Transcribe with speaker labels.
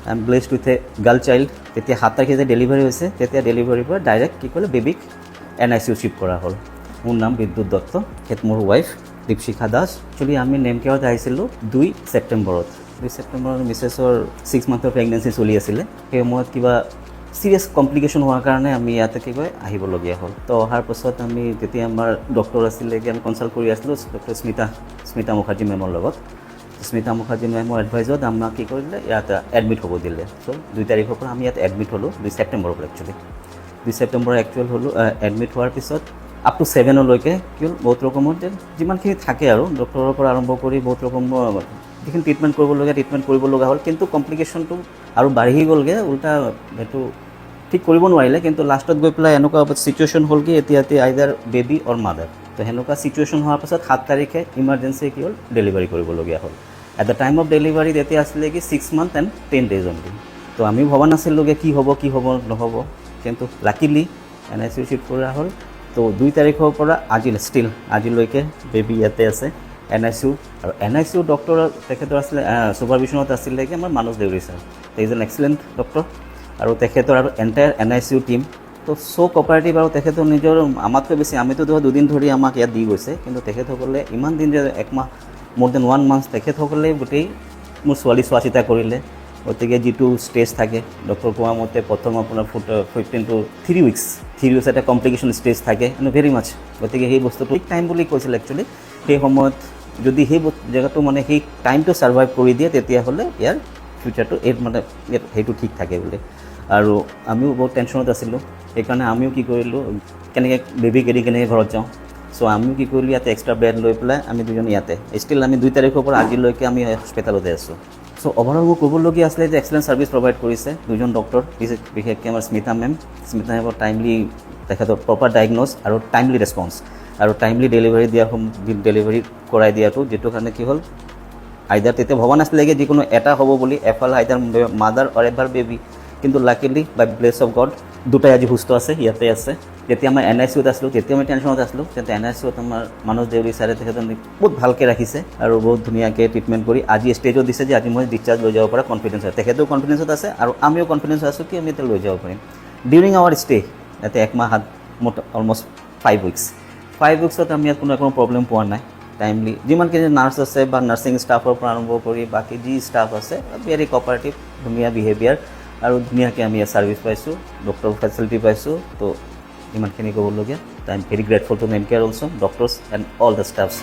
Speaker 1: I am blessed with a girl child. তেতিয়া 7 তাৰিখে যে ডেলিভাৰী হৈছে, তেতিয়া ডেলিভাৰীৰ পৰা ডাইৰেক্ট কি কৰিলে বেবীক NICU শ্বিফ্ট কৰা হ'ল। মোৰ নাম বিদ্যুৎ দত্ত, তেখেত মোৰ ৱাইফ দীপশিখা দাস। একচুৱেলি আমি নেম কেয়াৰত আহিছিলোঁ 2 ছেপ্টেম্বৰত। মিছেছৰ 6 মান্থৰ প্ৰেগনেঞ্চি চলি আছিলে। সেই সময়ত কিবা চিৰিয়াছ কমপ্লিকেশ্যন হোৱাৰ কাৰণে আমি ইয়াতে কি কয় আহিবলগীয়া হ'ল। তো অহাৰ পাছত আমি যেতিয়া আমাৰ ডক্টৰ আছিলে, আমি কনচাল্ট কৰি আছিলোঁ ডক্টৰ স্মিতা মুখাৰ্জী মেমৰ লগত। স্মিতা মুখাৰ্জী মেমৰ এডভাইজত আমাক কি কৰিলে ইয়াত এডমিট হ'ব দিলে। চ' 2 তাৰিখৰ পৰা আমি ইয়াত এডমিট হ'লোঁ, 2 ছেপ্টেম্বৰৰ পৰা একচুৱেলি 2 ছেপ্টেম্বৰ একচুৱেল হ'লোঁ। এডমিট হোৱাৰ পিছত আপ টু 7লৈকে কি হ'ল বহুত ৰকমৰ যিমানখিনি থাকে আৰু ডক্টৰৰ পৰা আৰম্ভ কৰি বহুত ৰকমৰ যিখিনি ট্ৰিটমেণ্ট কৰিব লগা হ'ল। কিন্তু কমপ্লিকেশ্যনটো আৰু বাঢ়ি গ'লগৈ, উল্টা সেইটো ঠিক কৰিব নোৱাৰিলে। কিন্তু লাষ্টত গৈ পেলাই এনেকুৱা চিটুৱেশ্যন হ'ল কি এতিয়া আইদাৰ বেবী অৰ মাদাৰ। তো সেনেকুৱা চিটুৱেশ্যন হোৱাৰ পাছত 7 তাৰিখে ইমাৰ্জেঞ্চি কি হ'ল ডেলিভাৰী কৰিবলগীয়া হ'ল। At the time of delivery তেতিয়া আছিলে কি 6 মান্থ এণ্ড 10 days অনলি। তো আমি ভবা নাছিলোঁগৈ কি হ'ব নহ'ব, কিন্তু লাকিলি NICU শ্বিফ্ট কৰা হ'ল। তো 2 তাৰিখৰ পৰা আজিলৈকে বেবী ইয়াতে আছে NICU। আৰু NICU ডক্টৰ তেখেতৰ আছিলে ছুপাৰভিশ্যনত আছিলে কি আমাৰ Manas Deuri sir. Is an excellent doctor আৰু তেখেতৰ আৰু এণ্টায়াৰ NICU টিম তো কোঅপাৰেটিভ। আৰু তেখেতৰ নিজৰ আমাতকৈ বেছি, আমিতো 2 দিন ধৰি আমাক ইয়াত দি গৈছে, কিন্তু তেখেতসকলে ইমান দিন যে 1 মাহ মোৰ দেন 1 month তেখেতসকলে গোটেই মোৰ ছোৱালী চোৱা চিতা কৰিলে। গতিকে যিটো ষ্টেজ থাকে ডক্টৰ কোৱা মতে প্ৰথম আপোনাৰ 15 to 3 weeks এটা কমপ্লিকেশ্যন ষ্টেজ থাকে ভেৰি মাছ। গতিকে সেই বস্তুটো ঠিক টাইম বুলি কৈছিল একচুৱেলি। সেই সময়ত যদি সেই জেগাটো মানে সেই টাইমটো ছাৰ্ভাইভ কৰি দিয়ে তেতিয়াহ'লে ইয়াৰ ফিউচাৰটো সেইটো ঠিক থাকে বুলি। আৰু আমিও বহুত টেনশ্যনত আছিলোঁ, সেইকাৰণে আমিও কি কৰিলোঁ কেনেকৈ বেবীক এৰি কেনেকৈ ঘৰত যাওঁ। চ' আমিও কি কৰিলোঁ ইয়াতে এক্সট্ৰা বেড লৈ পেলাই আমি দুজন ইয়াতে ষ্টিল আমি 2 তাৰিখৰ পৰা আজিলৈকে আমি হস্পিটেলতে আছোঁ। চ' অভাৰঅল মোৰ ক'বলগীয়া আছিলে যে এক্সেলেণ্ট ছাৰ্ভিচ প্ৰভাইড কৰিছে 2জন ডক্টৰ, বিশেষকৈ আমাৰ স্মিতা মেমৰ টাইমলি তেখেতৰ প্ৰপাৰ ডায়েগন'জ আৰু টাইমলি ৰেছপন্স আৰু টাইমলি ডেলিভাৰী কৰাই দিয়াটো, যিটো কাৰণে কি হ'ল আইদাৰ তেতিয়া ভবা নাছিলে যে যিকোনো এটা হ'ব বুলি, এফালে আইদাৰ মাদাৰ অৰ এবাৰ বেবী। কিন্তু luckily by bless of God দুটাই আজি সুস্থ আছে, ইয়াতে আছে। যেতিয়া মই NICUত আছিলোঁ তেতিয়া মই টেনশ্যনত আছিলোঁ, তেতিয়া NICUত আমাৰ মানস দেউৰী ছাৰে তেখেতক বহুত ভালকৈ ৰাখিছে আৰু বহুত ধুনীয়াকৈ ট্ৰিটমেণ্ট কৰি আজি ষ্টেজত দিছে যে আজি মই ডিছচাৰ্জ লৈ যাব পৰা কনফিডেঞ্চ আছে। তেখেতেও কনফিডেঞ্চত আছে আৰু আমিও কনফিডেঞ্চত আছোঁ কি আমি এতিয়া লৈ যাব পাৰিম। ডিউৰিং আৱাৰ ষ্টে ইয়াতে 1 মাহ অলমষ্ট 5 weeks আমি ইয়াত কোনো প্ৰব্লেম পোৱা নাই। টাইমলি যিমানখিনি নাৰ্ছ আছে বা নাৰ্ছিং ষ্টাফৰ পৰা আৰম্ভ কৰি বাকী যি ষ্টাফ আছে ভেৰি কোঅপাৰেটিভ, ধুনীয়া বিহেভিয়াৰ আৰু ধুনীয়াকৈ আমি ইয়াত ছাৰ্ভিচ পাইছোঁ, ডক্টৰ ফেচিলিটি পাইছোঁ। তো ইমানখিনি ক'বলগীয়া। I am very grateful to Nemcare also', doctors and all the ষ্টাফছ।